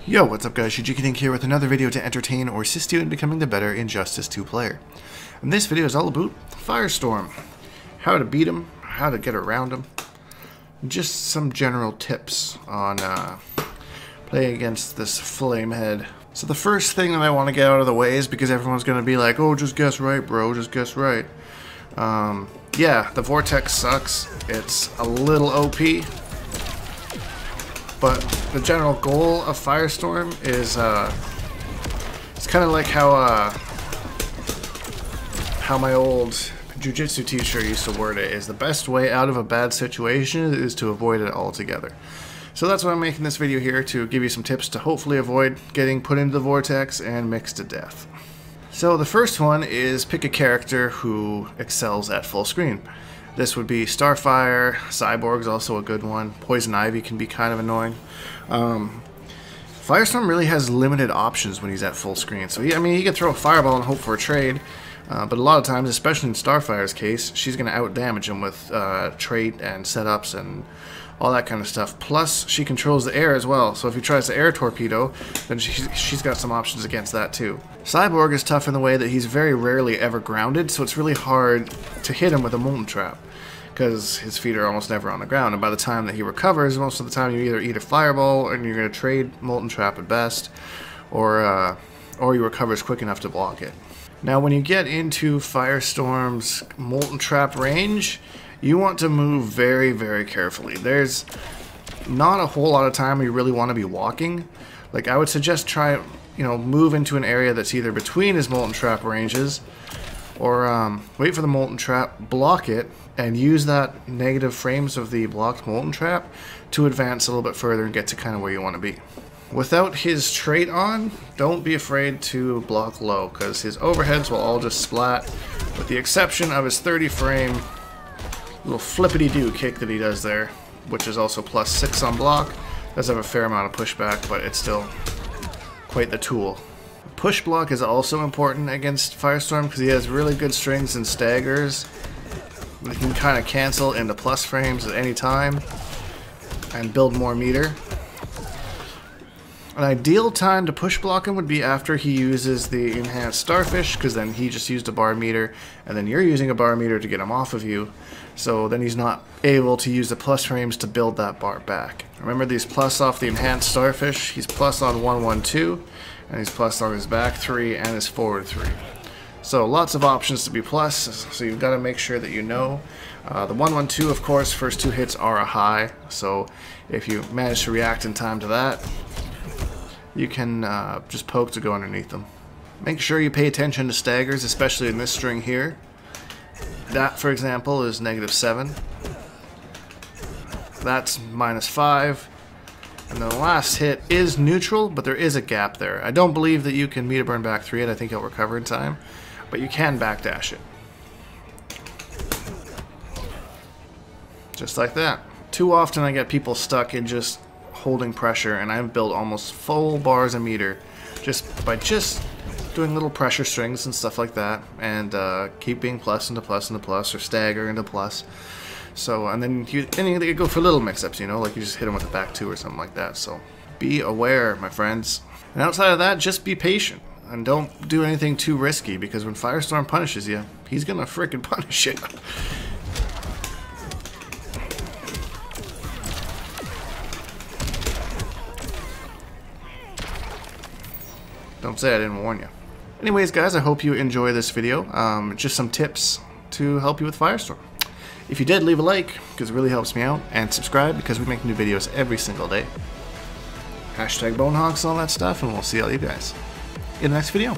Yo, what's up guys, Shujinkydink here with another video to entertain or assist you in becoming the better Injustice 2 player. And this video is all about Firestorm. How to beat him, how to get around him, just some general tips on playing against this flamehead. So the first thing that I want to get out of the way is because everyone's going to be like, oh, just guess right bro, just guess right. Yeah, the Vortex sucks, it's a little OP. But the general goal of Firestorm is, it's kind of like how my old jiu-jitsu teacher used to word it, is the best way out of a bad situation is to avoid it altogether. So that's why I'm making this video here, to give you some tips to hopefully avoid getting put into the vortex and mixed to death. So the first one is pick a character who excels at full screen. This would be Starfire, Cyborg's also a good one. Poison Ivy can be kind of annoying. Firestorm really has limited options when he's at full screen. So I mean, he can throw a fireball and hope for a trade, but a lot of times, especially in Starfire's case, she's going to out-damage him with trait and setups and all that kind of stuff. Plus, she controls the air as well, so if he tries to air torpedo, then she's got some options against that too. Cyborg is tough in the way that he's very rarely ever grounded, so it's really hard to hit him with a Molten Trap, because his feet are almost never on the ground, and by the time that he recovers, most of the time you either eat a fireball, and you're going to trade Molten Trap at best, or he recovers quick enough to block it. Now when you get into Firestorm's Molten Trap range, you want to move very, very carefully. There's not a whole lot of time where you really want to be walking. Like, I would suggest move into an area that's either between his Molten Trap ranges, or wait for the Molten Trap, block it, and use that negative frames of the blocked Molten Trap to advance a little bit further and get to kind of where you want to be. Without his trait on, don't be afraid to block low, because his overheads will all just splat, with the exception of his 30 frame little flippity-doo kick that he does there, which is also +6 on block. Does have a fair amount of pushback, but it's still quite the tool. Push block is also important against Firestorm because he has really good strings and staggers that can kind of cancel into plus frames at any time and build more meter. An ideal time to push block him would be after he uses the enhanced starfish, because then he just used a bar meter and then you're using a bar meter to get him off of you, so then he's not able to use the plus frames to build that bar back. Remember, these plus off the enhanced starfish, he's plus on 1-1-2, and he's plus on his back 3 and his forward 3. So lots of options to be plus, so you've got to make sure that you know. The 1-1-2, of course, first 2 hits are a high, so if you manage to react in time to that, you can just poke to go underneath them. Make sure you pay attention to staggers, especially in this string here. That, for example, is -7. That's -5. And the last hit is neutral, but there is a gap there. I don't believe that you can meter burn back 3 it. I think he'll recover in time. But you can backdash it. Just like that. Too often I get people stuck in just holding pressure, and I've built almost full bars of meter just by doing little pressure strings and stuff like that, and keeping plus into plus into plus, or stagger into plus. So, and then you go for little mix-ups, like you just hit them with a back 2 or something like that. So be aware, my friends. And outside of that, just be patient and don't do anything too risky, because when Firestorm punishes you, he's gonna frickin' punish you. Don't say I didn't warn you. Anyways, guys, I hope you enjoy this video. Just some tips to help you with Firestorm. If you did, leave a like, because it really helps me out, and subscribe, because we make new videos every single day. #BoneHogs, all that stuff, and we'll see all you guys in the next video.